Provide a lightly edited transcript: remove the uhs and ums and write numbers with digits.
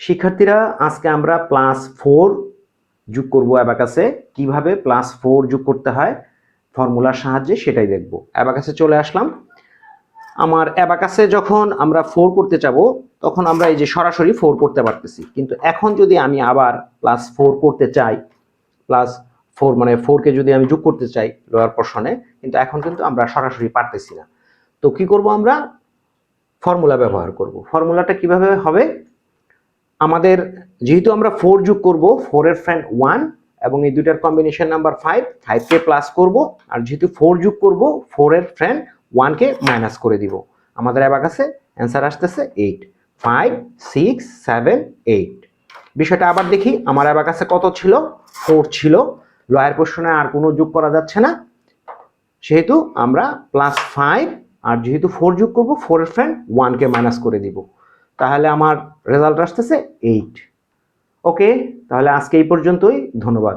শিক্ষার্থীরা, আজকে আমরা +4 যোগ করব অ্যাবাকাসে। কিভাবে +4 যোগ করতে হয় ফর্মুলার সাহায্যে সেটাই দেখব। অ্যাবাকাসে চলে আসলাম। আমার অ্যাবাকাসে যখন আমরা 4 করতে যাব তখন আমরা এই যে সরাসরি 4 করতে পারতেছি, কিন্তু এখন যদি আমি আবার +4 করতে চাই, +4 মানে 4 কে যদি আমি যোগ করতে চাই লোয়ার পোর্শনে, কিন্তু এখন কিন্তু আমরা সরাসরি পারতেছি না। তো কি করব, আমরা ফর্মুলা ব্যবহার করব। ফর্মুলাটা কিভাবে হবে, আমাদের যেহেতু আমরা 4 যোগ করব, 4 এর ফ্রেন্ড 1 এবং এই দুইটার কম্বিনেশন নাম্বার 5, 5 কে প্লাস করব, আর যেহেতু 4 যোগ করব 4 এর ফ্রেন্ড 1 কে মাইনাস করে দিব। আমাদের অ্যাবাকাসে অ্যান্সার আসতেছে 8। 5 6 7 8। বিষয়টা আবার দেখি, আমার অ্যাবাকাসে কত ছিল? 4 ছিল। লয়ের কোশ্চেনে আর কোনো যোগ করা যাচ্ছে না, সেহেতু আমরা +5 আর যেহেতু 4 যোগ করব 4 এর ফ্রেন্ড 1 কে মাইনাস করে দিব। তাহলে আমার রেজাল্ট আসতেছে 8। ওকে, তাহলে আজকে এই পর্যন্তই। ধন্যবাদ।